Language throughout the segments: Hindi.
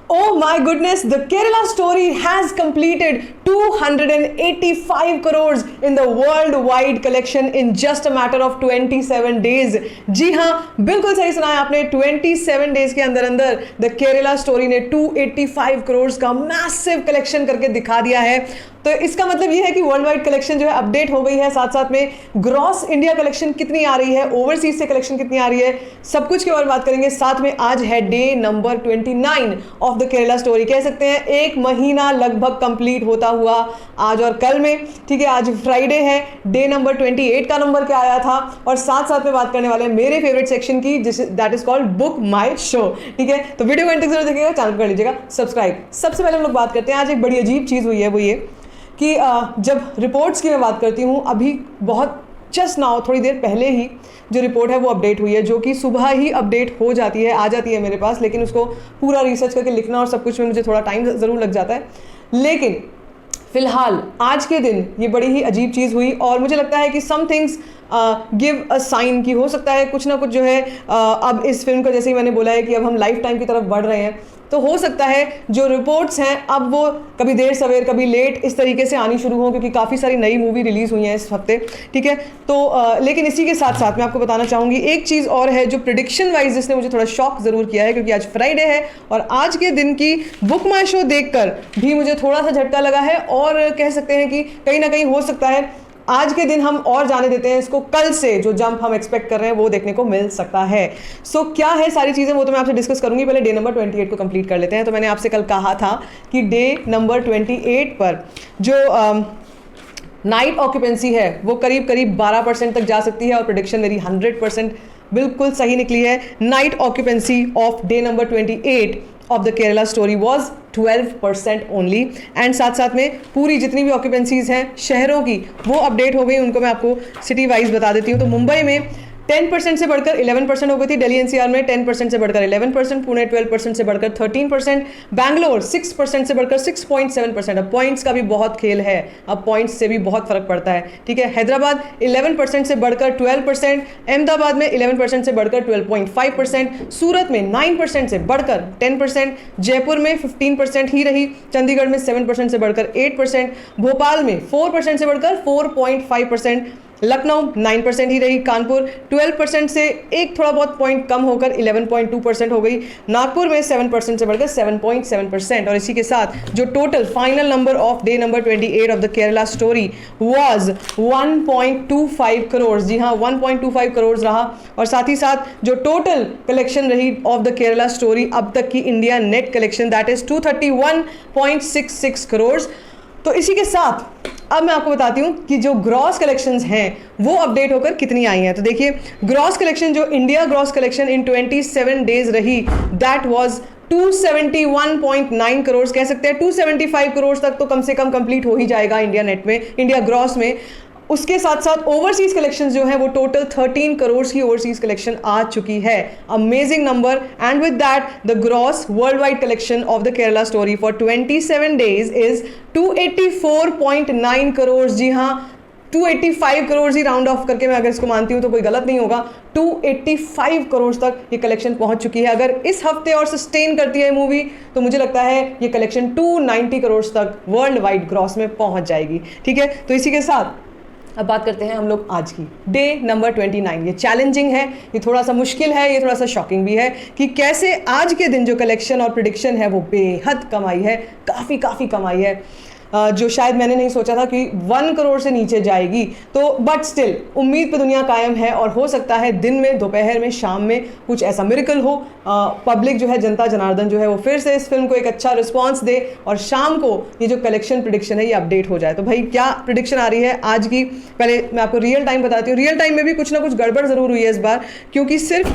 Oh my goodness, the Kerala story has completed 285 crores in the worldwide collection in just a matter of 27 days. जी हाँ, बिल्कुल सही सुना है आपने. 27 days के अंदर अंदर द केरला स्टोरी ने 285 crores का मैसिव कलेक्शन करके दिखा दिया है. तो इसका मतलब ये है कि वर्ल्ड वाइड कलेक्शन जो है अपडेट हो गई है. साथ साथ में ग्रॉस इंडिया कलेक्शन कितनी आ रही है, ओवरसीज से कलेक्शन कितनी आ रही है, सब कुछ के बारे में बात करेंगे. साथ में आज है day number 29 of the Kerala story. कह सकते हैं एक महीना लगभग कंप्लीट होता हुआ आज और कल में. ठीक है, आज फ्राइडे है. डे नंबर 28 का नंबर क्या आया था, और साथ साथ में बात करने वाले हैं मेरे फेवरेट सेक्शन की, जिस that is called book my show. ठीक है, तो वीडियो को एंड तक जरूर देखिएगा, चैनल कर लीजिएगा सब्सक्राइब. सबसे पहले हम लोग बात करते हैं, आज एक बड़ी अजीब चीज़ हुई है. वो ये कि जब रिपोर्ट्स की मैं बात करती हूँ, अभी बहुत जस्ट नाउ थोड़ी देर पहले ही जो रिपोर्ट है वो अपडेट हुई है, जो कि सुबह ही अपडेट हो जाती है, आ जाती है मेरे पास, लेकिन उसको पूरा रिसर्च करके लिखना और सब कुछ में मुझे थोड़ा टाइम ज़रूर लग जाता है. लेकिन फिलहाल आज के दिन ये बड़ी ही अजीब चीज़ हुई, और मुझे लगता है कि some things give a sign कि हो सकता है कुछ ना कुछ जो है अब इस फिल्म का, जैसे ही मैंने बोला है कि अब हम लाइफ टाइम की तरफ बढ़ रहे हैं, तो हो सकता है जो रिपोर्ट्स हैं अब वो कभी देर सवेर कभी लेट इस तरीके से आनी शुरू हो, क्योंकि काफ़ी सारी नई मूवी रिलीज़ हुई हैं इस हफ्ते. ठीक है, तो लेकिन इसी के साथ साथ मैं आपको बताना चाहूँगी एक चीज़ और है जो प्रिडिक्शन वाइज जिसने मुझे थोड़ा शॉक ज़रूर किया है, क्योंकि आज फ्राइडे है और आज के दिन की बुक माई शो देखकर भी मुझे थोड़ा सा झटका लगा है, और कह सकते हैं कि कहीं ना कहीं हो सकता है आज के दिन हम और जाने देते हैं इसको, कल से जो जंप हम एक्सपेक्ट कर रहे हैं वो देखने को मिल सकता है. सो क्या है सारी चीज़ें वो तो मैं आपसे डिस्कस करूंगी. पहले डे नंबर 28 को कंप्लीट कर लेते हैं. तो मैंने आपसे कल कहा था कि डे नंबर 28 पर जो नाइट ऑक्यूपेंसी है वो करीब करीब 12% तक जा सकती है, और प्रेडिक्शन मेरी 100% बिल्कुल सही निकली है. Night occupancy of day number 28 of the Kerala story was 12% only. And साथ साथ में पूरी जितनी भी ऑक्यूपेंसीज हैं शहरों की वो अपडेट हो गई. उनको मैं आपको सिटी वाइज बता देती हूँ. तो मुंबई में 10% से बढ़कर 11% हो गई थी. दिल्ली एनसीआर में 10% से बढ़कर 11%, पुणे 12% से बढ़कर 13%, बैंगलोर 6% से बढ़कर 6.7%. अब पॉइंट्स का भी बहुत खेल है, अब पॉइंट्स से भी बहुत फर्क पड़ता है. ठीक है, हैदराबाद 11% से बढ़कर 12%, अहमदाबाद में 11% से बढ़कर 12.5%, सूरत में 9% से बढ़कर 10%, जयपुर में 15% ही रही, चंडीगढ़ में 7% से बढ़कर 8%, भोपाल में 4% से बढ़कर 4.5%, लखनऊ 9% ही रही, कानपुर 12% से एक थोड़ा बहुत पॉइंट कम होकर 11.2% हो गई, नागपुर में 7% से बढ़कर 7.7%. और इसी के साथ जो total final number of day number 28 of the Kerala story was 1.25 crore. जी हाँ, 1.25 करोड़ रहा. और साथ ही साथ जो टोटल कलेक्शन रही ऑफ द केरला स्टोरी अब तक की India net collection, that is 231.66 crore. तो इसी के साथ अब मैं आपको बताती हूँ कि जो ग्रॉस कलेक्शंस हैं वो अपडेट होकर कितनी आई हैं. तो देखिए, ग्रॉस कलेक्शन जो India gross collection in 27 days रही, दैट वाज 271.9 करोड़. कह सकते हैं 275 करोड़ तक तो कम से कम कंप्लीट हो ही जाएगा इंडिया नेट में, इंडिया ग्रॉस में. उसके साथ साथ ओवरसीज कलेक्शन जो है वो टोटल 13 करोड़ की ओवरसीज कलेक्शन आ चुकी है. Amazing number. And with that the gross world wide collection of the Kerala story for 27 days is 284.9 crore. जी हाँ, 285 करोड़ ही राउंड ऑफ करके मैं अगर इसको मानती हूँ तो कोई गलत नहीं होगा. 285 करोड़ तक ये कलेक्शन पहुंच चुकी है. अगर इस हफ्ते और सस्टेन करती है मूवी तो मुझे लगता है ये कलेक्शन 290 करोड़ तक वर्ल्ड वाइड ग्रॉस में पहुंच जाएगी. ठीक है, तो इसी के साथ अब बात करते हैं हम लोग आज की डे नंबर 29. ये चैलेंजिंग है, ये थोड़ा सा मुश्किल है, ये थोड़ा सा शॉकिंग भी है कि कैसे आज के दिन जो कलेक्शन और प्रिडिक्शन है वो बेहद कमाई है, काफ़ी कमाई है, जो शायद मैंने नहीं सोचा था कि 1 करोड़ से नीचे जाएगी. तो बट स्टिल उम्मीद पे दुनिया कायम है, और हो सकता है दिन में, दोपहर में, शाम में कुछ ऐसा मिरेकल हो, पब्लिक जो है, जनता जनार्दन जो है वो फिर से इस फिल्म को एक अच्छा रिस्पांस दे, और शाम को ये जो कलेक्शन प्रिडिक्शन है ये अपडेट हो जाए. तो भाई क्या प्रिडिक्शन आ रही है आज की, पहले मैं आपको रियल टाइम बताती हूँ. रियल टाइम में भी कुछ ना कुछ गड़बड़ ज़रूर हुई है इस बार, क्योंकि सिर्फ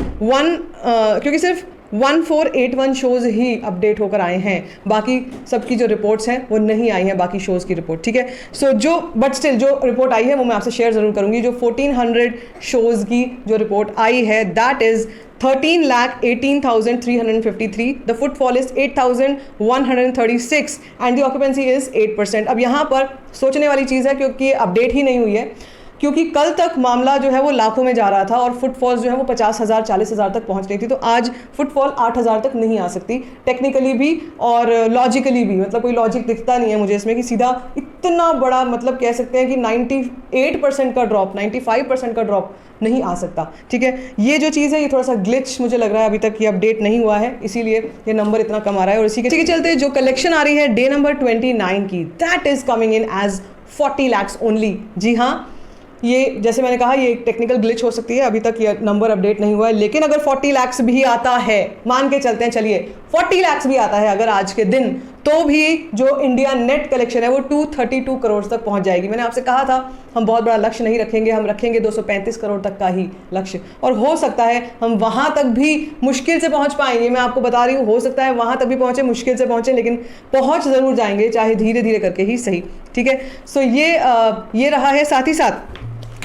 1481 शोज़ ही अपडेट होकर आए हैं. बाकी सबकी जो रिपोर्ट्स हैं वो नहीं आई हैं, बाकी शोज़ की रिपोर्ट. ठीक है, सो जो बट स्टिल जो रिपोर्ट आई है वो मैं आपसे शेयर ज़रूर करूंगी. जो 1400 शोज़ की जो रिपोर्ट आई है, that is 13,18,353. The footfall is 8,136 and the occupancy is 8%. अब यहाँ पर सोचने वाली चीज़ है, क्योंकि अपडेट ही नहीं हुई है, क्योंकि कल तक मामला जो है वो लाखों में जा रहा था और फुटफॉल्स जो है वो 50,000 40,000 तक पहुंच रही थी। तो आज फुटफॉल 8,000 तक नहीं आ सकती टेक्निकली भी और लॉजिकली भी, मतलब कोई लॉजिक दिखता नहीं है मुझे इसमें कि सीधा इतना बड़ा, मतलब कह सकते हैं कि 98% का ड्रॉप, 95% का ड्रॉप नहीं आ सकता। ठीक है, ये जो चीज़ है ये थोड़ा सा ग्लिच मुझे लग रहा है, अभी तक ये अपडेट नहीं हुआ है, इसीलिए ये नंबर इतना कम आ रहा है। और इसी के चलते जो कलेक्शन आ रही है डे नंबर 29 की, that is coming in as 40 lakhs only. जी हाँ, ये जैसे मैंने कहा ये एक टेक्निकल ग्लिच हो सकती है, अभी तक ये नंबर अपडेट नहीं हुआ है, लेकिन अगर 40 lakhs भी आता है, मान के चलते हैं, चलिए 40 lakhs भी आता है अगर आज के दिन, तो भी जो इंडिया नेट कलेक्शन है वो 232 करोड़ तक पहुंच जाएगी। मैंने आपसे कहा था हम बहुत बड़ा लक्ष्य नहीं रखेंगे, हम रखेंगे 235 करोड़ तक का ही लक्ष्य, और हो सकता है हम वहां तक भी मुश्किल से पहुंच पाएंगे। मैं आपको बता रही हूँ, हो सकता है वहां तक भी पहुंचे, मुश्किल से पहुंचे, लेकिन पहुंच जरूर जाएंगे, चाहे धीरे धीरे करके ही सही। ठीक है, सो ये रहा है। साथ ही साथ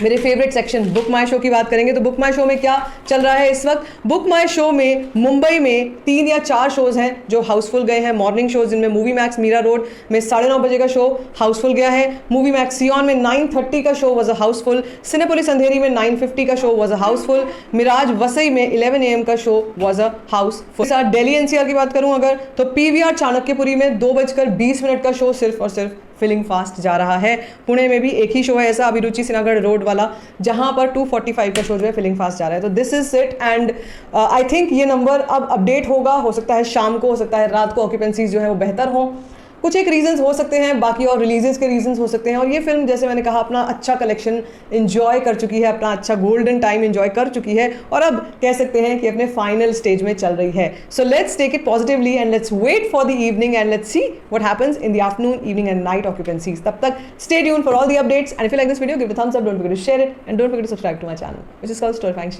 मेरे फेवरेट सेक्शन बुक माई शो की बात करेंगे तो बुक माई शो में क्या चल रहा है इस वक्त। बुक माई शो में मुंबई में 3 या 4 शोज हैं जो हाउसफुल गए हैं, मॉर्निंग शोज, जिनमें मूवी मैक्स मीरा रोड में 9:30 बजे का शो हाउसफुल गया है, मूवी मैक्स सियोन में 9:30 का show was a housefull, Cinepolis Andheri में 9:50 का show was a housefull, Miraj Vasai में 11 AM का शो वॉज अ हाउसफुल। साथ दिल्ली NCR की बात करूं अगर तो PVR चाणक्यपुरी में 2:20 का शो सिर्फ और सिर्फ फिलिंग फास्ट जा रहा है। पुणे में भी एक ही शो है ऐसा, अभिरुचि सिन्हागढ़ रोड वाला, जहां पर 2:45 का शो जो है फिलिंग फास्ट जा रहा है। तो this is it, and I think ये नंबर अब अपडेट होगा, हो सकता है शाम को, हो सकता है रात को ऑक्यूपेंसीज जो है वो बेहतर हो। कुछ एक रीजंस हो सकते हैं, बाकी और रिलीजेस के रीजंस हो सकते हैं। और ये फिल्म जैसे मैंने कहा अपना अच्छा कलेक्शन एंजॉय कर चुकी है, अपना अच्छा गोल्डन टाइम एंजॉय कर चुकी है, और अब कह सकते हैं कि अपने फाइनल स्टेज में चल रही है। So let's take it positively and let's wait for the evening and let's see what happens in the afternoon, evening and night occupancies. तब तक stay tuned for all the updates, and if you like this video give a thumbs up, don't forget to share it, and don't forget to subscribe to my channel which is called स्टोरीफाइंग।